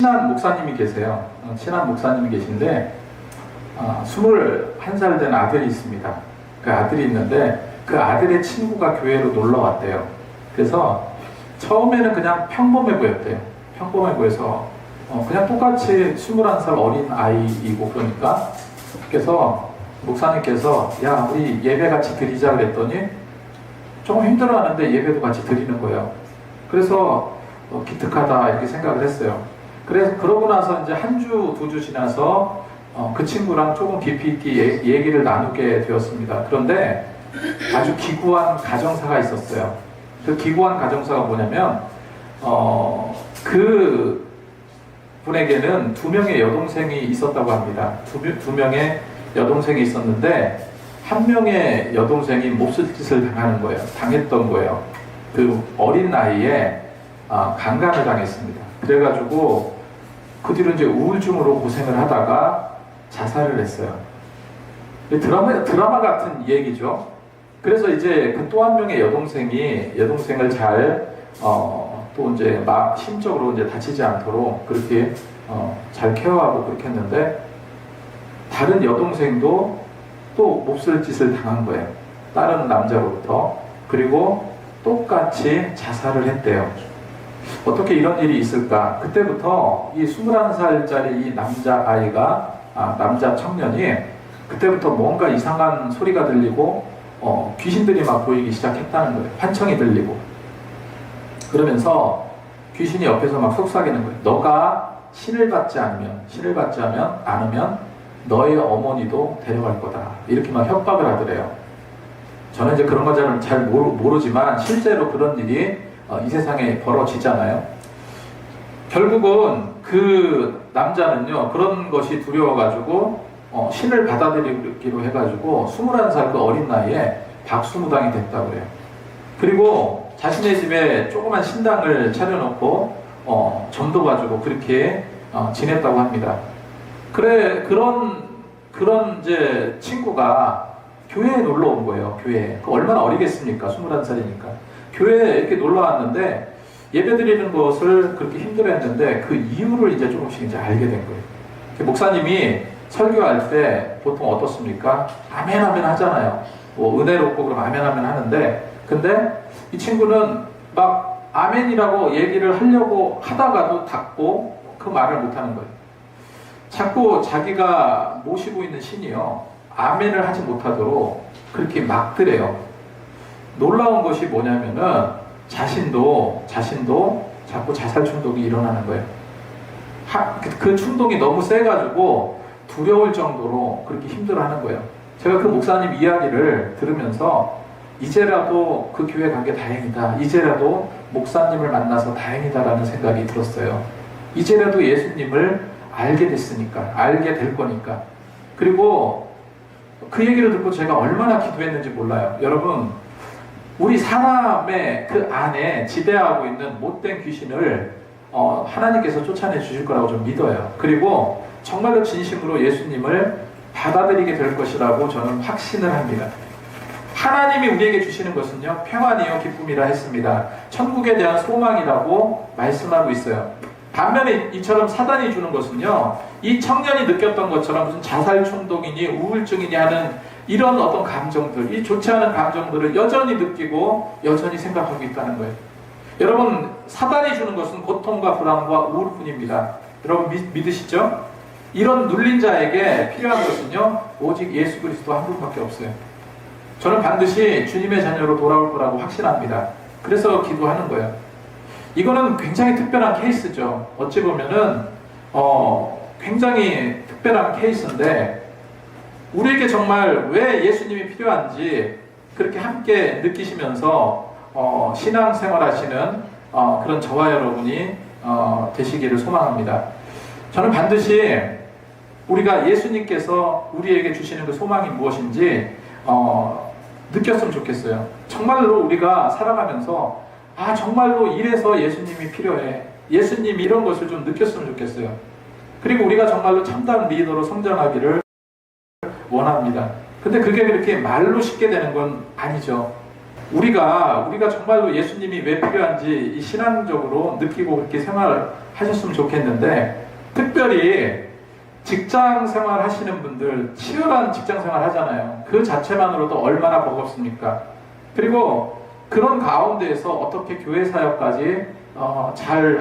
친한 목사님이 계세요. 친한 목사님이 계신데 21살 된 아들이 있습니다. 그 아들이 있는데 그 아들의 친구가 교회로 놀러 왔대요. 그래서 처음에는 그냥 평범해 보였대요. 평범해 보여서 그냥 똑같이 21살 어린 아이이고, 그러니까 그래서 목사님께서 야, 우리 예배 같이 드리자 그랬더니 조금 힘들어하는데 예배도 같이 드리는 거예요. 그래서 기특하다 이렇게 생각을 했어요. 그래서 그러고 나서 이제 한 주, 두 주 지나서 그 친구랑 조금 깊이 있게 얘기를 나누게 되었습니다. 그런데 아주 기구한 가정사가 있었어요. 그 기구한 가정사가 뭐냐면 그 분에게는 2명의 여동생이 있었다고 합니다. 두 명의 여동생이 있었는데 한 명의 여동생이 몹쓸 짓을 당했던 거예요. 그 어린 나이에 강간을 당했습니다. 그래가지고 그 뒤로 이제 우울증으로 고생을 하다가 자살을 했어요. 드라마 같은 얘기죠. 그래서 이제 그 또 한 명의 여동생을 잘 또 이제 심적으로 이제 다치지 않도록 그렇게 잘 케어하고 그렇게 했는데, 다른 여동생도 또 몹쓸 짓을 당한 거예요. 다른 남자로부터. 그리고 똑같이 자살을 했대요. 어떻게 이런 일이 있을까? 그때부터 이 21살짜리 이 남자 청년이 그때부터 뭔가 이상한 소리가 들리고 귀신들이 막 보이기 시작했다는 거예요. 환청이 들리고. 그러면서 귀신이 옆에서 막 속삭이는 거예요. 너가 신을 받지 않으면 너의 어머니도 데려갈 거다. 이렇게 막 협박을 하더래요. 저는 이제 그런 거 잘 모르지만 실제로 그런 일이 이 세상에 벌어지잖아요. 결국은 그 남자는요, 그런 것이 두려워가지고 신을 받아들이기로 해가지고 21살 그 어린 나이에 박수무당이 됐다고 그래요. 그리고 자신의 집에 조그만 신당을 차려놓고 점도 가지고 그렇게 지냈다고 합니다. 그런 이제 친구가 교회에 놀러 온 거예요. 교회에. 얼마나 어리겠습니까? 21살이니까. 교회에 이렇게 놀러 왔는데 예배 드리는 것을 그렇게 힘들어 했는데 그 이유를 이제 조금씩 이제 알게 된 거예요. 목사님이 설교할 때 보통 어떻습니까? 아멘 아멘 하잖아요. 은혜롭고 그럼 아멘 아멘 하는데, 근데 이 친구는 막 아멘이라고 얘기를 하려고 하다가도 닫고 그 말을 못 하는 거예요. 자꾸 자기가 모시고 있는 신이요, 아멘을 하지 못하도록 그렇게 막더래요. 놀라운 것이 뭐냐면은 자신도 자꾸 자살 충동이 일어나는 거예요. 그 충동이 너무 세가지고 두려울 정도로 그렇게 힘들어하는 거예요. 제가 그 목사님 이야기를 들으면서 이제라도 그 교회 간 게 다행이다. 이제라도 목사님을 만나서 다행이다라는 생각이 들었어요. 이제라도 예수님을 알게 됐으니까, 알게 될 거니까. 그리고 그 얘기를 듣고 제가 얼마나 기도했는지 몰라요. 여러분, 우리 사람의 그 안에 지배하고 있는 못된 귀신을 하나님께서 쫓아내 주실 거라고 좀 믿어요. 그리고 정말로 진심으로 예수님을 받아들이게 될 것이라고 저는 확신을 합니다. 하나님이 우리에게 주시는 것은요, 평안이요 기쁨이라 했습니다. 천국에 대한 소망이라고 말씀하고 있어요. 반면에 이처럼 사단이 주는 것은요, 이 청년이 느꼈던 것처럼 무슨 자살 충동이니 우울증이니 하는 이런 어떤 감정들, 이 좋지 않은 감정들을 여전히 느끼고 여전히 생각하고 있다는 거예요. 여러분, 사단이 주는 것은 고통과 불안과 우울뿐입니다. 여러분 믿으시죠? 이런 눌린 자에게 필요한 것은요, 오직 예수 그리스도 한 분밖에 없어요. 저는 반드시 주님의 자녀로 돌아올 거라고 확신합니다. 그래서 기도하는 거예요. 이거는 굉장히 특별한 케이스죠. 어찌 보면은 굉장히 특별한 케이스인데, 우리에게 정말 왜 예수님이 필요한지 그렇게 함께 느끼시면서 신앙생활 하시는 그런 저와 여러분이 되시기를 소망합니다. 저는 반드시 우리가 예수님께서 우리에게 주시는 그 소망이 무엇인지 느꼈으면 좋겠어요. 정말로 우리가 살아가면서 정말로 이래서 예수님이 필요해, 예수님이 이런 것을 좀 느꼈으면 좋겠어요. 그리고 우리가 정말로 참다운 리더로 성장하기를 원합니다. 근데 그게 그렇게 말로 쉽게 되는 건 아니죠. 우리가 정말로 예수님이 왜 필요한지 이 신앙적으로 느끼고 그렇게 생활하셨으면 좋겠는데, 특별히 직장 생활 하시는 분들, 치열한 직장 생활 하잖아요. 그 자체만으로도 얼마나 버겁습니까? 그리고 그런 가운데에서 어떻게 교회 사역까지 잘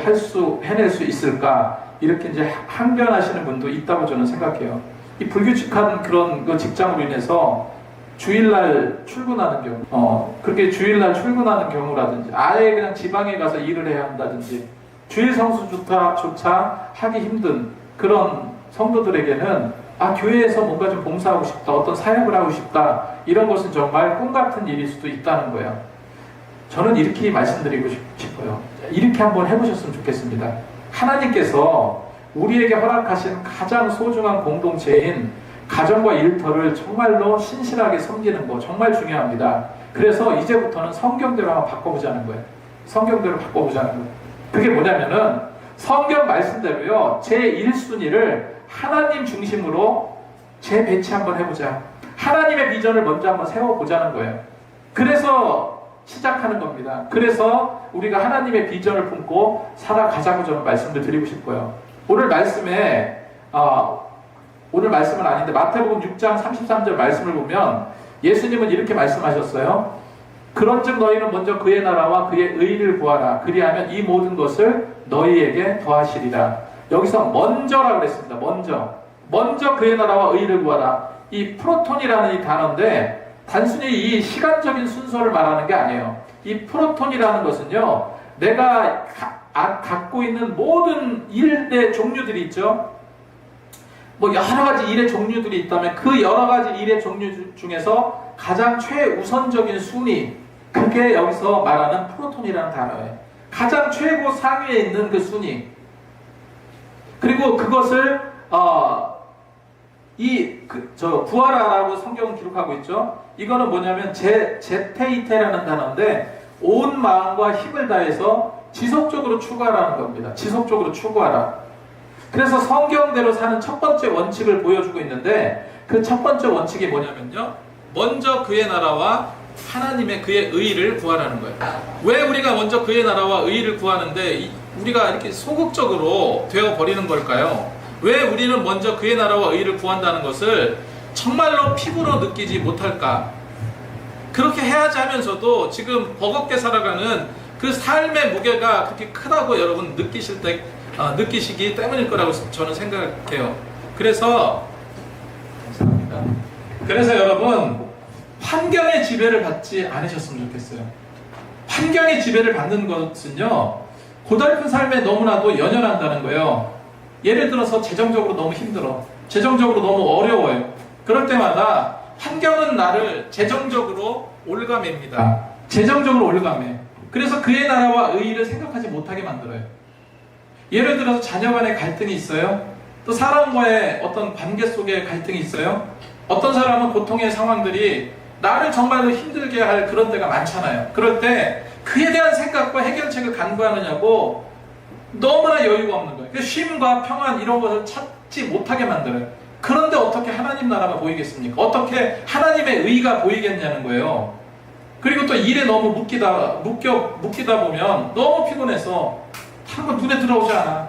해낼 수 있을까? 이렇게 이제 항변하시는 분도 있다고 저는 생각해요. 이 불규칙한 그런 그 직장으로 인해서 주일날 출근하는 경우, 그렇게 주일날 출근하는 경우라든지, 아예 그냥 지방에 가서 일을 해야 한다든지, 주일 성수조차 하기 힘든 그런 성도들에게는 교회에서 뭔가 좀 봉사하고 싶다, 어떤 사역을 하고 싶다, 이런 것은 정말 꿈 같은 일일 수도 있다는 거예요. 저는 이렇게 말씀드리고 싶어요. 이렇게 한번 해보셨으면 좋겠습니다. 하나님께서 우리에게 허락하신 가장 소중한 공동체인 가정과 일터를 정말로 신실하게 섬기는 거 정말 중요합니다. 그래서 이제부터는 성경대로 한번 바꿔보자는 거예요. 성경대로 바꿔보자는 거예요. 그게 뭐냐면은 성경 말씀대로요, 제 1순위를 하나님 중심으로 재배치 한번 해보자. 하나님의 비전을 먼저 한번 세워보자는 거예요. 그래서 시작하는 겁니다. 그래서 우리가 하나님의 비전을 품고 살아가자고 저는 말씀을 드리고 싶고요. 오늘 말씀은 아닌데 마태복음 6장 33절 말씀을 보면 예수님은 이렇게 말씀하셨어요. 그런즉 너희는 먼저 그의 나라와 그의 의를 구하라. 그리하면 이 모든 것을 너희에게 더하시리라. 여기서 먼저라고 그랬습니다. 먼저 그의 나라와 의를 구하라. 이 프로톤이라는 이 단어인데 단순히 이 시간적인 순서를 말하는 게 아니에요. 이 프로톤이라는 것은요, 내가 갖고 있는 모든 일의 종류들이 있죠. 뭐 여러 가지 일의 종류들이 있다면 그 여러 가지 일의 종류 중에서 가장 최우선적인 순위, 그게 여기서 말하는 프로톤이라는 단어예요. 가장 최고 상위에 있는 그 순위. 그리고 그것을 구하라라고 성경은 기록하고 있죠. 이거는 뭐냐면 제테이테라는 단어인데 온 마음과 힘을 다해서 지속적으로 추구하라는 겁니다. 지속적으로 추구하라. 그래서 성경대로 사는 첫 번째 원칙을 보여주고 있는데 그 첫 번째 원칙이 뭐냐면요, 먼저 그의 나라와 하나님의 그의 의를 구하라는 거예요. 왜 우리가 먼저 그의 나라와 의를 구하는데 우리가 이렇게 소극적으로 되어버리는 걸까요? 왜 우리는 먼저 그의 나라와 의를 구한다는 것을 정말로 피부로 느끼지 못할까? 그렇게 해야지 하면서도 지금 버겁게 살아가는 그 삶의 무게가 그렇게 크다고 여러분 느끼시기 때문일 거라고 저는 생각해요. 그래서 여러분, 환경의 지배를 받지 않으셨으면 좋겠어요. 환경의 지배를 받는 것은요, 고달픈 삶에 너무나도 연연한다는 거예요. 예를 들어서 재정적으로 너무 힘들어. 재정적으로 너무 어려워요. 그럴 때마다 환경은 나를 재정적으로 올가맵니다. 재정적으로 올가매. 그래서 그의 나라와 의의를 생각하지 못하게 만들어요. 예를 들어서 자녀 간의 갈등이 있어요. 또 사람과의 어떤 관계 속에 갈등이 있어요. 어떤 사람은 고통의 상황들이 나를 정말로 힘들게 할 그런 때가 많잖아요. 그럴 때 그에 대한 생각과 해결책을 간구하느냐고 너무나 여유가 없는 거예요. 그래서 쉼과 평안 이런 것을 찾지 못하게 만들어요. 그런데 어떻게 하나님 나라가 보이겠습니까? 어떻게 하나님의 의가 보이겠냐는 거예요. 그리고 또 일에 너무 묶이다 보면 너무 피곤해서 다른 건 눈에 들어오지 않아.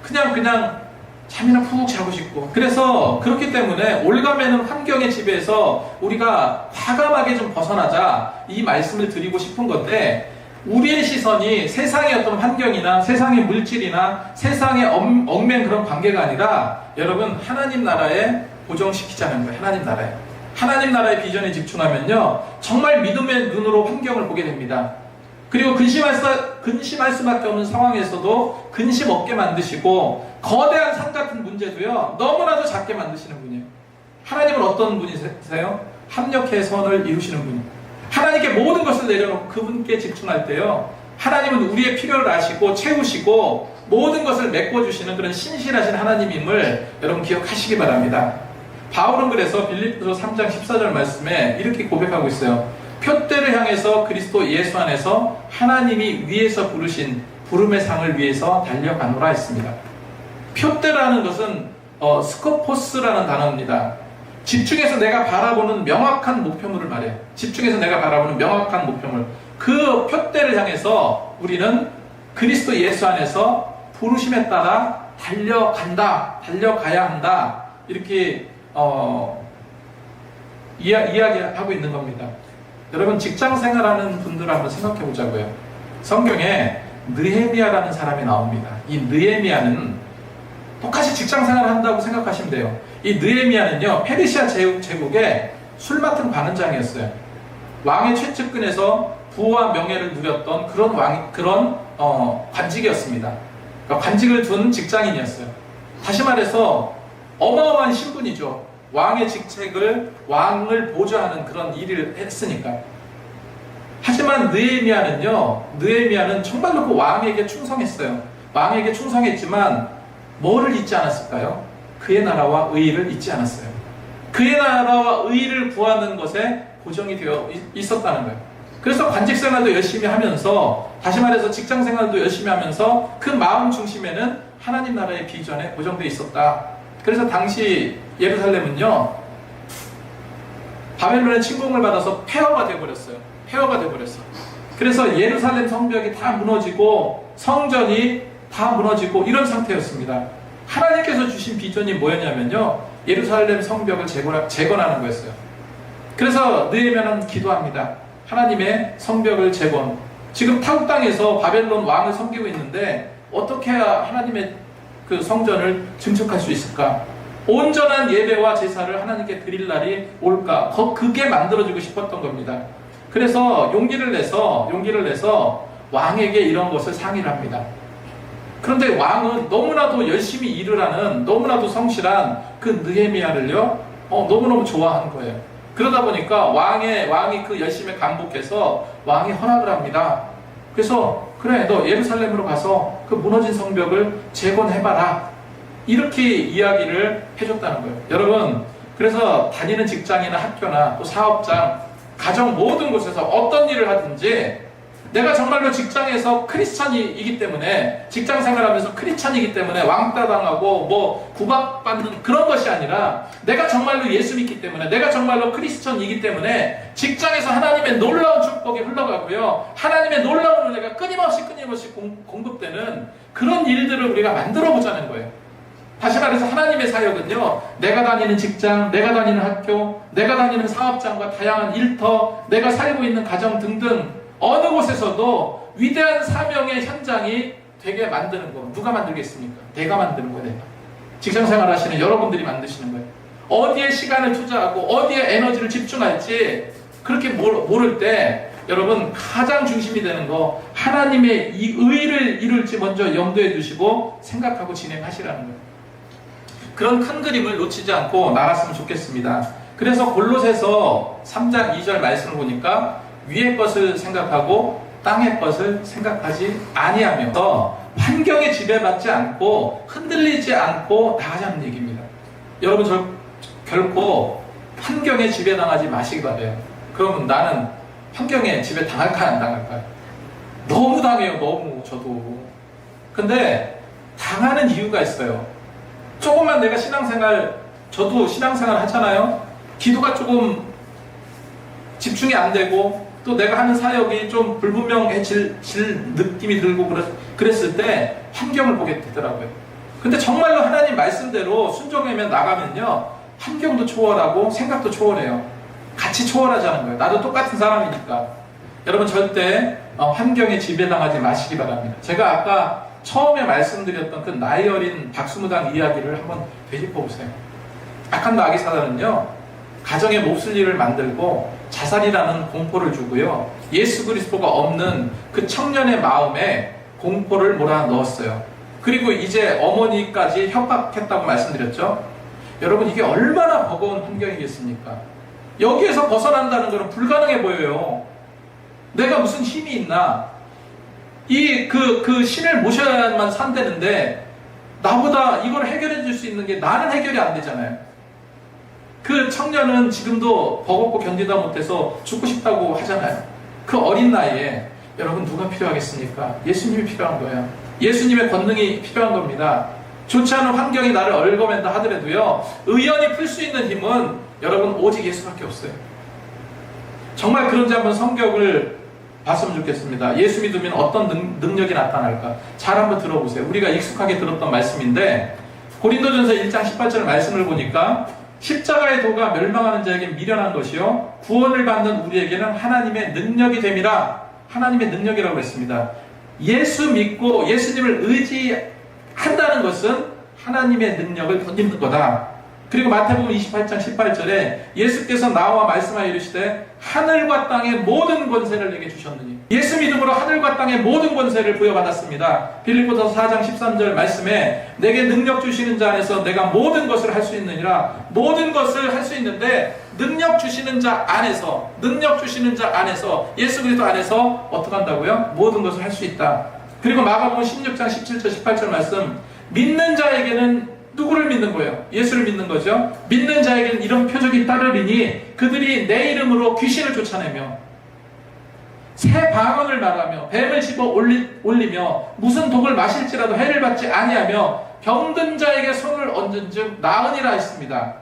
그냥 잠이나 푹 자고 싶고. 그래서 그렇기 때문에 올가매는 환경의 지배에서 우리가 과감하게 좀 벗어나자, 이 말씀을 드리고 싶은 건데, 우리의 시선이 세상의 어떤 환경이나 세상의 물질이나 세상의 얽맨 그런 관계가 아니라 여러분, 하나님 나라에 고정시키자는 거예요. 하나님 나라의 비전에 집중하면요, 정말 믿음의 눈으로 환경을 보게 됩니다. 그리고 근심할 수밖에 없는 상황에서도 근심 없게 만드시고, 거대한 산 같은 문제도요, 너무나도 작게 만드시는 분이에요. 하나님은 어떤 분이세요? 합력의 선을 이루시는 분이에요. 하나님께 모든 것을 내려놓고 그분께 집중할 때요, 하나님은 우리의 필요를 아시고 채우시고 모든 것을 메꿔주시는 그런 신실하신 하나님임을 여러분 기억하시기 바랍니다. 바울은 그래서 빌립보서 3장 14절 말씀에 이렇게 고백하고 있어요. 표대를 향해서 그리스도 예수 안에서 하나님이 위에서 부르신 부름의 상을 위해서 달려가노라 했습니다. 표대라는 것은 스코포스라는 단어입니다. 집중해서 내가 바라보는 명확한 목표물을 말해요. 집중해서 내가 바라보는 명확한 목표물. 그 표대를 향해서 우리는 그리스도 예수 안에서 부르심에 따라 달려간다, 달려가야 한다. 이렇게 이야기하고 있는 겁니다. 여러분, 직장 생활하는 분들 한번 생각해 보자고요. 성경에 느헤미야라는 사람이 나옵니다. 이 느헤미야는 똑같이 직장 생활을 한다고 생각하시면 돼요. 이 느헤미야는요, 페르시아 제국의 술 맡은 관원장이었어요. 왕의 최측근에서 부와 명예를 누렸던 그런 관직이었습니다. 그러니까 관직을 둔 직장인이었어요. 다시 말해서 어마어마한 신분이죠. 왕의 직책을, 왕을 보좌하는 그런 일을 했으니까. 하지만 느헤미야는 정말로 그 왕에게 충성했어요. 왕에게 충성했지만 뭐를 잊지 않았을까요? 그의 나라와 의의를 잊지 않았어요. 그의 나라와 의의를 구하는 것에 고정이 되어 있었다는 거예요. 그래서 관직 생활도 열심히 하면서, 다시 말해서 직장 생활도 열심히 하면서 그 마음 중심에는 하나님 나라의 비전에 고정되어 있었다. 그래서 당시 예루살렘은요, 바벨론의 침공을 받아서 폐허가 되어버렸어요. 그래서 예루살렘 성벽이 다 무너지고 성전이 다 무너지고 이런 상태였습니다. 하나님께서 주신 비전이 뭐였냐면요, 예루살렘 성벽을 재건하는 거였어요. 그래서 느헤미야는 기도합니다. 하나님의 성벽을 재건. 지금 타국 땅에서 바벨론 왕을 섬기고 있는데 어떻게 해야 하나님의 그 성전을 증축할 수 있을까? 온전한 예배와 제사를 하나님께 드릴 날이 올까? 그게 만들어지고 싶었던 겁니다. 그래서 용기를 내서 왕에게 이런 것을 상의를 합니다. 그런데 왕은 너무나도 열심히 일을 하는, 너무나도 성실한 그 느헤미야를요, 너무너무 좋아하는 거예요. 그러다 보니까 왕이 그 열심에 감복해서 왕이 허락을 합니다. 그래서 그래, 너 예루살렘으로 가서 그 무너진 성벽을 재건해봐라. 이렇게 이야기를 해줬다는 거예요. 여러분, 그래서 다니는 직장이나 학교나 또 사업장, 가정 모든 곳에서 어떤 일을 하든지 내가 정말로 직장에서 크리스찬이기 때문에, 직장 생활하면서 크리스찬이기 때문에 왕따 당하고 뭐 구박받는 그런 것이 아니라, 내가 정말로 예수 믿기 때문에, 내가 정말로 크리스찬이기 때문에 직장에서 하나님의 놀라운 축복이 흘러가고요, 하나님의 놀라운 은혜가 끊임없이 공급되는 그런 일들을 우리가 만들어 보자는 거예요. 다시 말해서 하나님의 사역은요, 내가 다니는 직장, 내가 다니는 학교, 내가 다니는 사업장과 다양한 일터, 내가 살고 있는 가정 등등 어느 곳에서도 위대한 사명의 현장이 되게 만드는 거. 누가 만들겠습니까? 내가 만드는 거예요. 내가. 직장생활 하시는 여러분들이 만드시는 거예요. 어디에 시간을 투자하고 어디에 에너지를 집중할지 그렇게 모를 때, 여러분, 가장 중심이 되는 거, 하나님의 이 의를 이룰지 먼저 염두에 두시고 생각하고 진행하시라는 거예요. 그런 큰 그림을 놓치지 않고 나갔으면 좋겠습니다. 그래서 골로새서 3장 2절 말씀을 보니까 위의 것을 생각하고 땅의 것을 생각하지 아니하며 환경에 지배받지 않고 흔들리지 않고 나가자는 얘기입니다. 여러분, 결코 환경에 지배당하지 마시기 바라요. 그러면 나는 환경에 지배당할까요, 안 당할까요? 너무 당해요, 너무. 저도. 근데 당하는 이유가 있어요. 조금만 내가 저도 신앙생활 하잖아요. 기도가 조금 집중이 안 되고 또 내가 하는 사역이 좀 불분명해질 느낌이 들고 그랬을 때 환경을 보게 되더라고요. 근데 정말로 하나님 말씀대로 순종하면 나가면요, 환경도 초월하고 생각도 초월해요. 같이 초월하자는 거예요. 나도 똑같은 사람이니까. 여러분, 절대 환경에 지배당하지 마시기 바랍니다. 제가 아까 처음에 말씀드렸던 그 나이 어린 박수무당 이야기를 한번 되짚어 보세요. 악한 마귀 사단은요, 가정에 몹쓸 일을 만들고 자살이라는 공포를 주고요, 예수 그리스도가 없는 그 청년의 마음에 공포를 몰아넣었어요. 그리고 이제 어머니까지 협박했다고 말씀드렸죠. 여러분, 이게 얼마나 버거운 환경이겠습니까? 여기에서 벗어난다는 것은 불가능해 보여요. 내가 무슨 힘이 있나? 그 신을 모셔야만 산다는데 나보다 이걸 해결해 줄 수 있는 게 나는 해결이 안 되잖아요. 그 청년은 지금도 버겁고 견디다 못해서 죽고 싶다고 하잖아요. 그 어린 나이에 여러분, 누가 필요하겠습니까? 예수님이 필요한 거예요. 예수님의 권능이 필요한 겁니다. 좋지 않은 환경이 나를 얽어맨다 하더라도요, 의연히 풀 수 있는 힘은 여러분 오직 예수밖에 없어요. 정말 그런지 한번 성경을 봤으면 좋겠습니다. 예수 믿으면 어떤 능력이 나타날까? 잘 한번 들어보세요. 우리가 익숙하게 들었던 말씀인데 고린도전서 1장 18절 말씀을 보니까 십자가의 도가 멸망하는 자에게 미련한 것이요 구원을 받는 우리에게는 하나님의 능력이 됨이라. 하나님의 능력이라고 했습니다. 예수 믿고 예수님을 의지한다는 것은 하나님의 능력을 덧입는 거다. 그리고 마태복음 28장 18절에 예수께서 나와 말씀하여 이르시되 하늘과 땅의 모든 권세를 내게 주셨느니. 예수 믿음으로 하늘과 땅의 모든 권세를 부여받았습니다. 빌립보서 4장 13절 말씀에 내게 능력 주시는 자 안에서 내가 모든 것을 할 수 있느니라. 모든 것을 할 수 있는데 능력 주시는 자 안에서 예수 그리스도 안에서 어떻게 한다고요? 모든 것을 할 수 있다. 그리고 마가복음 16장 17절 18절 말씀, 믿는 자에게는 누구를 믿는 거예요? 예수를 믿는 거죠. 믿는 자에게는 이런 표적이 따르리니 그들이 내 이름으로 귀신을 쫓아내며 새 방언을 말하며 뱀을 집어 올리며 무슨 독을 마실지라도 해를 받지 아니하며 병든 자에게 손을 얹은 즉 나으니라 했습니다.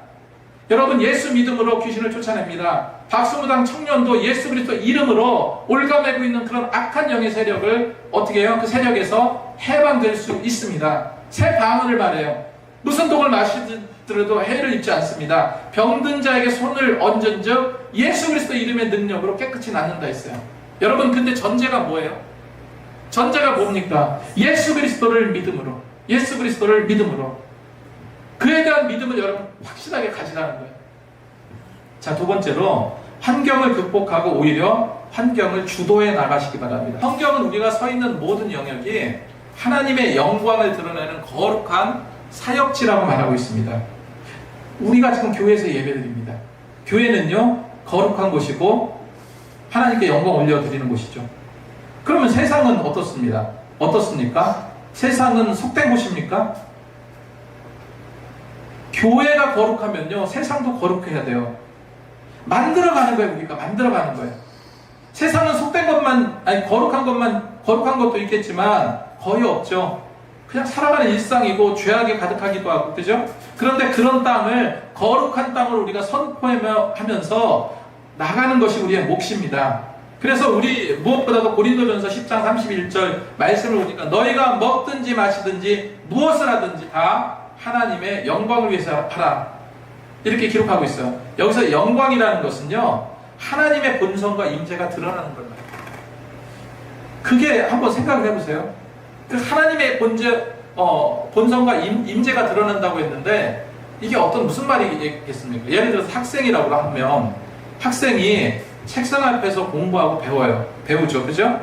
여러분 예수 믿음으로 귀신을 쫓아냅니다. 박수무당 청년도 예수 그리스도 이름으로 올가매고 있는 그런 악한 영의 세력을 어떻게 해요? 그 세력에서 해방될 수 있습니다. 새 방언을 말해요. 무슨 독을 마시더라도 해를 입지 않습니다. 병든 자에게 손을 얹은 즉 예수 그리스도 이름의 능력으로 깨끗이 낫는다 했어요. 여러분 근데 전제가 뭐예요? 전제가 뭡니까? 예수 그리스도를 믿음으로 그에 대한 믿음을 여러분 확실하게 가지라는 거예요. 자, 두 번째로 환경을 극복하고 오히려 환경을 주도해 나가시기 바랍니다. 성경은 우리가 서 있는 모든 영역이 하나님의 영광을 드러내는 거룩한 사역지라고 말하고 있습니다. 우리가 지금 교회에서 예배드립니다. 교회는요 거룩한 곳이고 하나님께 영광 올려드리는 곳이죠. 그러면 세상은 어떻습니까? 세상은 속된 곳입니까? 교회가 거룩하면요 세상도 거룩해야 돼요. 만들어가는 거예요. 우리가 만들어가는 거예요. 세상은 속된 것만, 거룩한 것도 있겠지만 거의 없죠. 그냥 살아가는 일상이고 죄악이 가득하기도 하고, 그죠? 그런데 그런 땅을 거룩한 땅으로 우리가 선포하면서 나가는 것이 우리의 몫입니다. 그래서 우리 무엇보다도 고린도전서 10장 31절 말씀을 보니까 너희가 먹든지 마시든지 무엇을 하든지 다 하나님의 영광을 위해서 하라, 이렇게 기록하고 있어요. 여기서 영광이라는 것은요 하나님의 본성과 임재가 드러나는 걸 말해요. 그게 한번 생각을 해보세요. 그 하나님의 본성과 임재가 드러난다고 했는데 이게 무슨 말이겠습니까? 예를 들어서 학생이라고 하면 학생이 책상 앞에서 공부하고 배우죠. 그죠?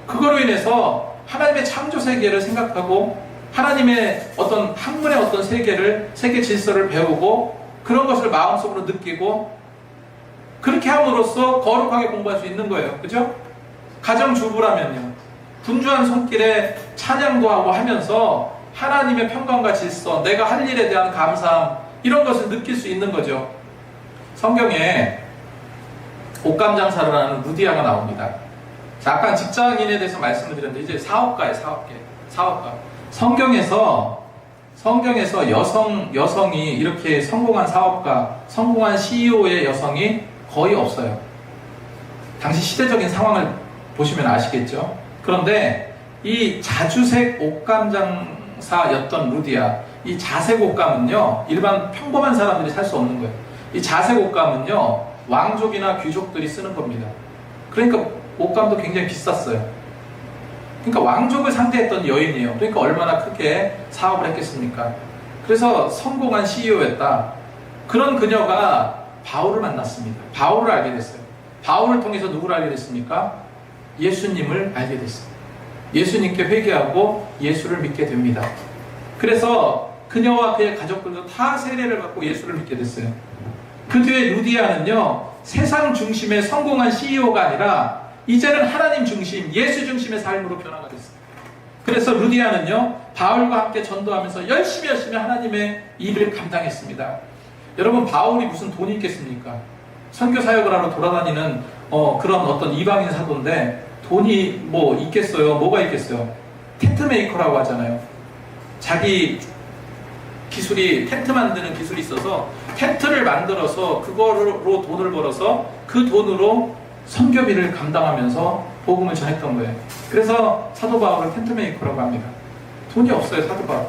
그거로 인해서 하나님의 창조 세계를 생각하고 하나님의 어떤 학문의 어떤 세계 질서를 배우고 그런 것을 마음속으로 느끼고 그렇게 함으로써 거룩하게 공부할 수 있는 거예요. 그죠? 가정주부라면요 분주한 손길에 찬양도 하고 하면서 하나님의 평강과 질서, 내가 할 일에 대한 감사함, 이런 것을 느낄 수 있는 거죠. 성경에 옷감 장사를 하는 루디아가 나옵니다. 자, 아까 직장인에 대해서 말씀을 드렸는데 이제 사업가. 성경에서 여성이 이렇게 성공한 사업가, 성공한 CEO의 여성이 거의 없어요. 당시 시대적인 상황을 보시면 아시겠죠? 그런데 이 자주색 옷감 장사였던 루디아, 이 자색 옷감은요 일반 평범한 사람들이 살 수 없는 거예요. 이 자색 옷감은요 왕족이나 귀족들이 쓰는 겁니다. 그러니까 옷감도 굉장히 비쌌어요. 그러니까 왕족을 상대했던 여인이에요. 그러니까 얼마나 크게 사업을 했겠습니까? 그래서 성공한 CEO였다. 그런 그녀가 바울을 만났습니다. 바울을 알게 됐어요. 바울을 통해서 누구를 알게 됐습니까? 예수님을 알게 됐어요. 예수님께 회개하고 예수를 믿게 됩니다. 그래서 그녀와 그의 가족들도 다 세례를 받고 예수를 믿게 됐어요. 그 뒤에 루디아는요 세상 중심의 성공한 CEO가 아니라 이제는 하나님 중심, 예수 중심의 삶으로 변화가 됐어요. 그래서 루디아는요 바울과 함께 전도하면서 열심히 하나님의 일을 감당했습니다. 여러분 바울이 무슨 돈이 있겠습니까? 선교 사역을 하러 돌아다니는 그런 어떤 이방인 사도인데 돈이 뭐 있겠어요? 뭐가 있겠어요? 텐트 메이커라고 하잖아요. 자기 기술이 텐트 만드는 기술이 있어서 텐트를 만들어서 그거로 돈을 벌어서 그 돈으로 선교비를 감당하면서 복음을 전했던 거예요. 그래서 사도 바울을 텐트 메이커라고 합니다. 돈이 없어요, 사도 바울.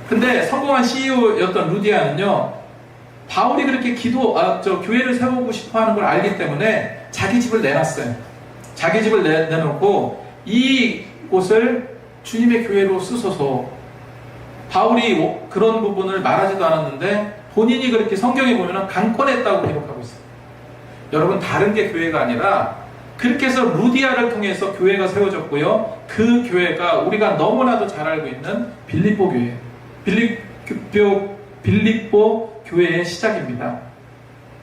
근데 성공한 CEO였던 루디아는요, 바울이 그렇게 교회를 세우고 싶어 하는 걸 알기 때문에 자기 집을 내놨어요. 자기 집을 내놓고 이곳을 주님의 교회로 쓰소서. 바울이 그런 부분을 말하지도 않았는데 본인이 그렇게 성경에 보면 강권했다고 기록하고 있어요. 여러분, 다른 게 교회가 아니라 그렇게 해서 루디아를 통해서 교회가 세워졌고요. 그 교회가 우리가 너무나도 잘 알고 있는 빌립보 교회, 빌립보 교회의 시작입니다.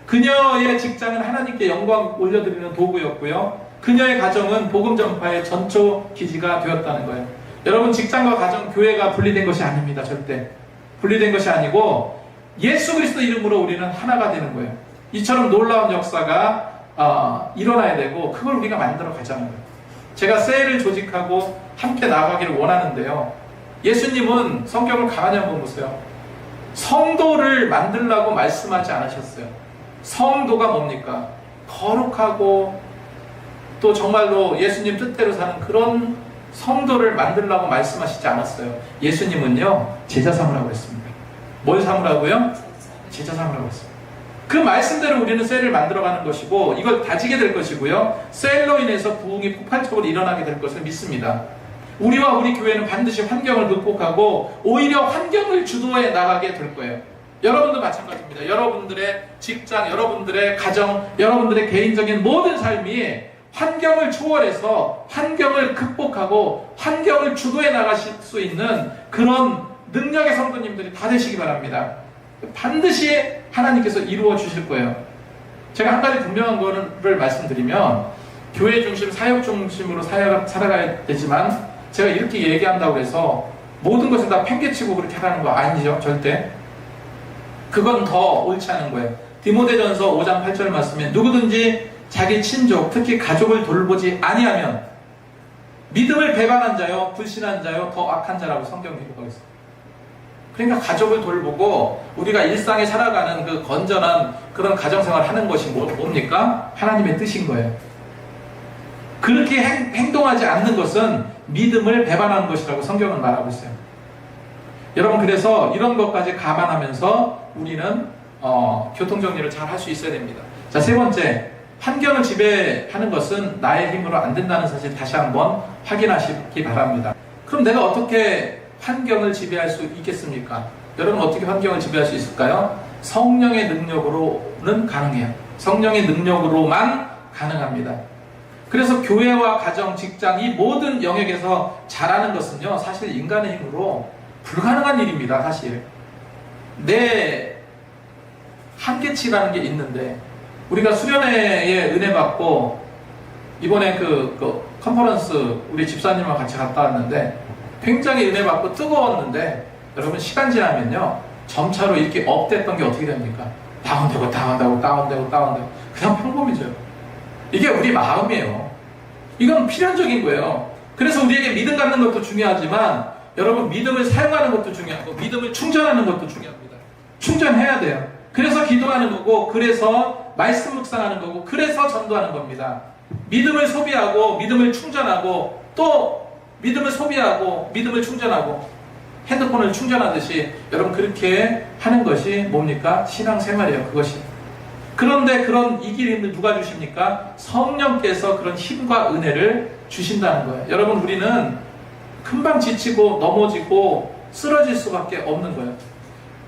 그녀의 직장은 하나님께 영광 올려드리는 도구였고요. 그녀의 가정은 복음 전파의 전초 기지가 되었다는 거예요. 여러분, 직장과 가정, 교회가 분리된 것이 아닙니다. 절대 분리된 것이 아니고 예수 그리스도 이름으로 우리는 하나가 되는 거예요. 이처럼 놀라운 역사가 일어나야 되고 그걸 우리가 만들어 가자는 거예요. 제가 셀을 조직하고 함께 나가기를 원하는데요. 예수님은 성경을 가만히 한번 보세요. 성도를 만들라고 말씀하지 않으셨어요. 성도가 뭡니까? 거룩하고 또 정말로 예수님 뜻대로 사는 그런 성도를 만들라고 말씀하시지 않았어요. 예수님은요, 제자 삼으라고 했습니다. 뭘 삼으라고요? 제자 삼으라고 했습니다. 그 말씀대로 우리는 셀을 만들어가는 것이고 이걸 다지게 될 것이고요. 셀로 인해서 부흥이 폭발적으로 일어나게 될 것을 믿습니다. 우리와 우리 교회는 반드시 환경을 극복하고 오히려 환경을 주도해 나가게 될 거예요. 여러분도 마찬가지입니다. 여러분들의 직장, 여러분들의 가정, 여러분들의 개인적인 모든 삶이 환경을 초월해서 환경을 극복하고 환경을 주도해 나가실 수 있는 그런 능력의 성도님들이 다 되시기 바랍니다. 반드시 하나님께서 이루어 주실 거예요. 제가 한 가지 분명한 거를 말씀드리면 교회 중심, 사역 중심으로 살아가야 되지만 제가 이렇게 얘기한다고 해서 모든 것을 다 팽개치고 그렇게 하라는 거 아니죠. 절대. 그건 더 옳지 않은 거예요. 디모데전서 5장 8절 말씀에 누구든지 자기 친족, 특히 가족을 돌보지 아니하면 믿음을 배반한 자요, 불신한 자요, 더 악한 자라고 성경 기록하고 있어요. 그러니까 가족을 돌보고 우리가 일상에 살아가는 그 건전한 그런 가정생활 하는 것이 뭡니까? 하나님의 뜻인 거예요. 그렇게 행동하지 않는 것은 믿음을 배반하는 것이라고 성경은 말하고 있어요. 여러분, 그래서 이런 것까지 감안하면서 우리는 교통정리를 잘 할 수 있어야 됩니다. 자, 세 번째, 환경을 지배하는 것은 나의 힘으로 안 된다는 사실 다시 한번 확인하시기 바랍니다. 그럼 내가 어떻게 환경을 지배할 수 있겠습니까? 여러분, 어떻게 환경을 지배할 수 있을까요? 성령의 능력으로는 가능해요. 성령의 능력으로만 가능합니다. 그래서 교회와 가정, 직장, 이 모든 영역에서 잘하는 것은요, 사실 인간의 힘으로 불가능한 일입니다. 사실 내 한계치라는 게 있는데, 우리가 수련회에 은혜 받고 이번에 그 컨퍼런스 우리 집사님과 같이 갔다 왔는데 굉장히 은혜 받고 뜨거웠는데, 여러분, 시간 지나면요 점차로 이렇게 업됐던 게 어떻게 됩니까? 다운되고 다운되고 다운되고 다운되고 그냥 평범해져요. 이게 우리 마음이에요. 이건 필연적인 거예요. 그래서 우리에게 믿음 갖는 것도 중요하지만 여러분, 믿음을 사용하는 것도 중요하고 믿음을 충전하는 것도 중요합니다. 충전해야 돼요. 그래서 기도하는 거고, 그래서 말씀 묵상하는 거고, 그래서 전도하는 겁니다. 믿음을 소비하고 믿음을 충전하고 또 믿음을 소비하고 믿음을 충전하고, 핸드폰을 충전하듯이 여러분 그렇게 하는 것이 뭡니까? 신앙생활이에요. 그것이. 그런데 그런 이 길임을 누가 주십니까? 성령께서 그런 힘과 은혜를 주신다는 거예요. 여러분, 우리는 금방 지치고 넘어지고 쓰러질 수밖에 없는 거예요.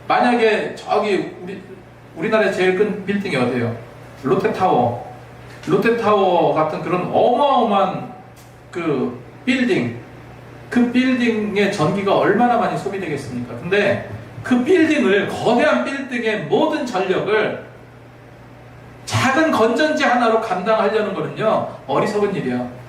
만약에 저기 우리나라의 제일 큰 빌딩이 어디예요? 롯데타워 같은 그런 어마어마한 그 빌딩, 그 빌딩의 전기가 얼마나 많이 소비되겠습니까? 근데 그 빌딩을, 거대한 빌딩의 모든 전력을 작은 건전지 하나로 감당하려는 거는요, 어리석은 일이야.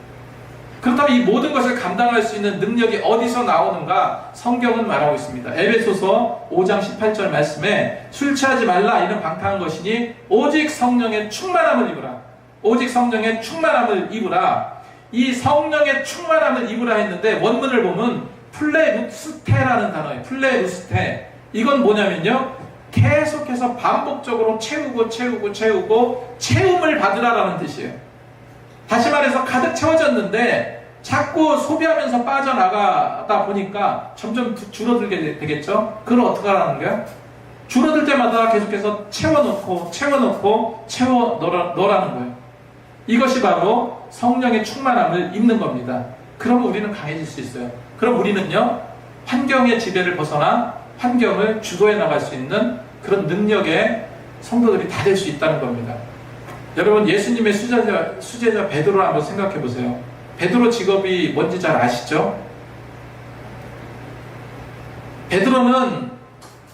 그렇다면 이 모든 것을 감당할 수 있는 능력이 어디서 나오는가? 성경은 말하고 있습니다. 에베소서 5장 18절 말씀에 술 취하지 말라, 이는 방탕한 것이니 오직 성령의 충만함을 입으라. 오직 성령의 충만함을 입으라. 이 성령의 충만함을 입으라 했는데 원문을 보면 플레루스테라는 단어예요. 플레루스테. 이건 뭐냐면요, 계속해서 반복적으로 채우고 채움을 받으라라는 뜻이에요. 다시 말해서 가득 채워졌는데 자꾸 소비하면서 빠져나가다 보니까 점점 줄어들게 되겠죠. 그걸 어떻게 하라는 거야? 줄어들 때마다 계속해서 채워 넣으라는 거예요. 이것이 바로 성령의 충만함을 입는 겁니다. 그럼 우리는 강해질 수 있어요. 그럼 우리는요, 환경의 지배를 벗어나 환경을 주도해 나갈 수 있는 그런 능력의 성도들이 다 될 수 있다는 겁니다. 여러분, 예수님의 수제자 베드로를 한번 생각해 보세요. 베드로 직업이 뭔지 잘 아시죠? 베드로는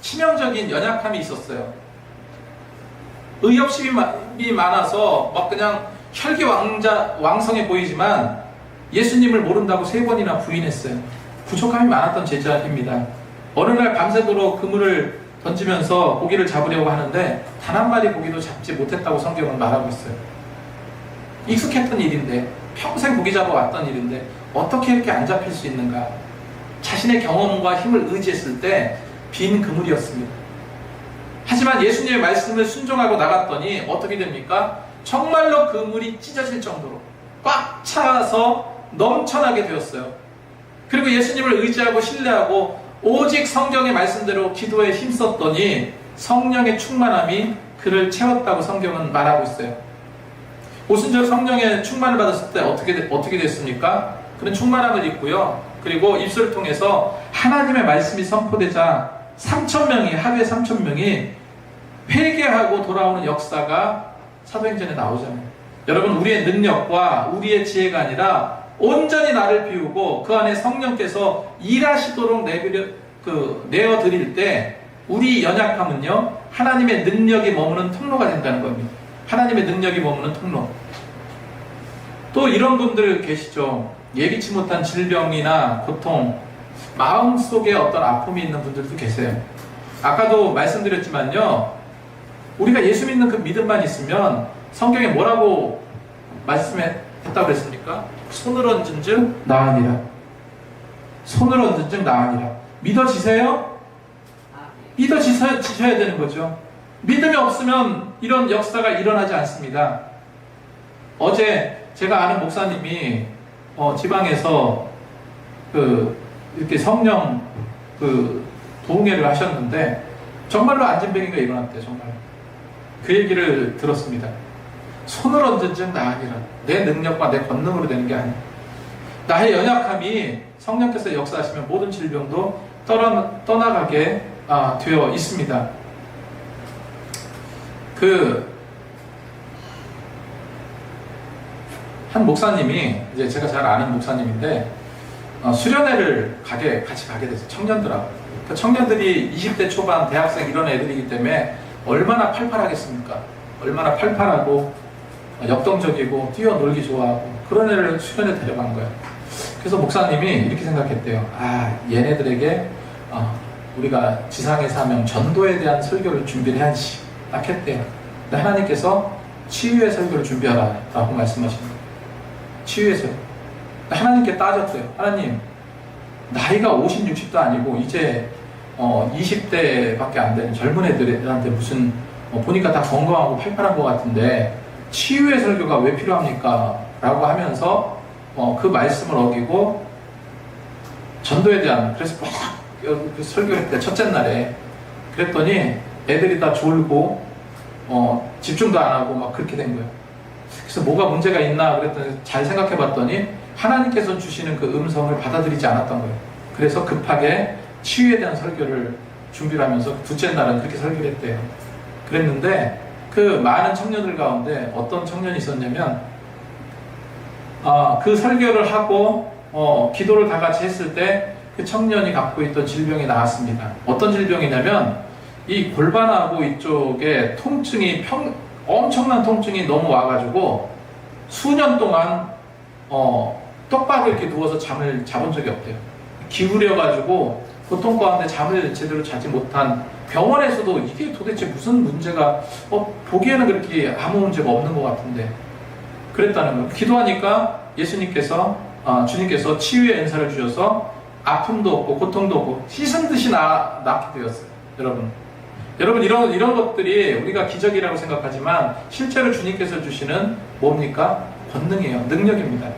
치명적인 연약함이 있었어요. 의협심이 많아서 막 그냥 혈기왕성해 보이지만 예수님을 모른다고 3번이나 부인했어요. 부족함이 많았던 제자입니다. 어느 날 밤새도록 그물을 던지면서 고기를 잡으려고 하는데 단 한 마리 고기도 잡지 못했다고 성경은 말하고 있어요. 익숙했던 일인데, 평생 고기 잡아왔던 일인데 어떻게 이렇게 안 잡힐 수 있는가? 자신의 경험과 힘을 의지했을 때 빈 그물이었습니다. 하지만 예수님의 말씀을 순종하고 나갔더니 어떻게 됩니까? 정말로 그물이 찢어질 정도로 꽉 차서 넘쳐나게 되었어요. 그리고 예수님을 의지하고 신뢰하고 오직 성경의 말씀대로 기도에 힘썼더니 성령의 충만함이 그를 채웠다고 성경은 말하고 있어요. 오순절 성령의 충만을 받았을 때 어떻게 됐습니까? 그런 충만함을 입고요. 그리고 입술을 통해서 하나님의 말씀이 선포되자 3,000명이, 하루에 3,000명이 회개하고 돌아오는 역사가 사도행전에 나오잖아요. 여러분, 우리의 능력과 우리의 지혜가 아니라 온전히 나를 비우고 그 안에 성령께서 일하시도록 내어드릴 때 우리 연약함은요, 하나님의 능력이 머무는 통로가 된다는 겁니다. 하나님의 능력이 머무는 통로. 또 이런 분들 계시죠. 예기치 못한 질병이나 고통, 마음속에 어떤 아픔이 있는 분들도 계세요. 아까도 말씀드렸지만요, 우리가 예수 믿는 그 믿음만 있으면 성경에 뭐라고 말씀했다고 그랬습니까? 손을 얹은 즉 나으니라. 손을 얹은 즉 나으니라. 믿어지세요? 믿어지셔야 되는 거죠. 믿음이 없으면 이런 역사가 일어나지 않습니다. 어제 제가 아는 목사님이 지방에서 이렇게 성령 도움회를 하셨는데 정말로 안진뱅이가 일어났대요. 정말 그 얘기를 들었습니다. 손을 얹은 즉 나으니라. 내 능력과 내 권능으로 되는 게 아니야. 나의 연약함이 성령께서 역사하시면 모든 질병도 떠나가게 되어 있습니다. 한 목사님이, 이제 제가 잘 아는 목사님인데, 수련회를 같이 가게 됐어요. 청년들하고. 그 청년들이 20대 초반 대학생 이런 애들이기 때문에 얼마나 팔팔하겠습니까? 얼마나 팔팔하고 역동적이고 뛰어놀기 좋아하고 그런 애를 수련회 데려간 거예요. 그래서 목사님이 이렇게 생각했대요. 얘네들에게 우리가 지상의 사명 전도에 대한 설교를 준비를 해야지. 딱 했대요. 근데 하나님께서 치유의 설교를 준비하라 라고 말씀하십니다. 치유의 설교. 하나님께 따졌어요. 하나님, 나이가 50, 60도 아니고 이제 20대밖에 안 되는 젊은 애들한테 무슨 보니까 다 건강하고 팔팔한 것 같은데 치유의 설교가 왜 필요합니까? 라고 하면서 그 말씀을 어기고 전도에 대한, 그래서 막 그 설교를 했대. 첫째 날에. 그랬더니 애들이 다 졸고 집중도 안 하고 막 그렇게 된 거예요. 그래서 뭐가 문제가 있나 그랬더니 잘 생각해 봤더니 하나님께서 주시는 그 음성을 받아들이지 않았던 거예요. 그래서 급하게 치유에 대한 설교를 준비를 하면서 둘째 날은 그렇게 설교를 했대요. 그랬는데 그 많은 청년들 가운데 어떤 청년이 있었냐면 그 설교를 하고 기도를 다 같이 했을 때 그 청년이 갖고 있던 질병이 나왔습니다. 어떤 질병이냐면 이 골반하고 이쪽에 통증이 엄청난 통증이 너무 와가지고 수년 동안 똑바로 이렇게 누워서 잠을 자본 적이 없대요. 기울여가지고 고통 가운데 잠을 제대로 자지 못한, 병원에서도 이게 도대체 무슨 문제가 보기에는 그렇게 아무 문제가 없는 것 같은데 그랬다는 거예요. 기도하니까 주님께서 치유의 은사를 주셔서 아픔도 없고 고통도 없고 씻은 듯이 낫게 되었어요. 여러분 이런 것들이 우리가 기적이라고 생각하지만 실제로 주님께서 주시는 뭡니까? 권능이에요. 능력입니다.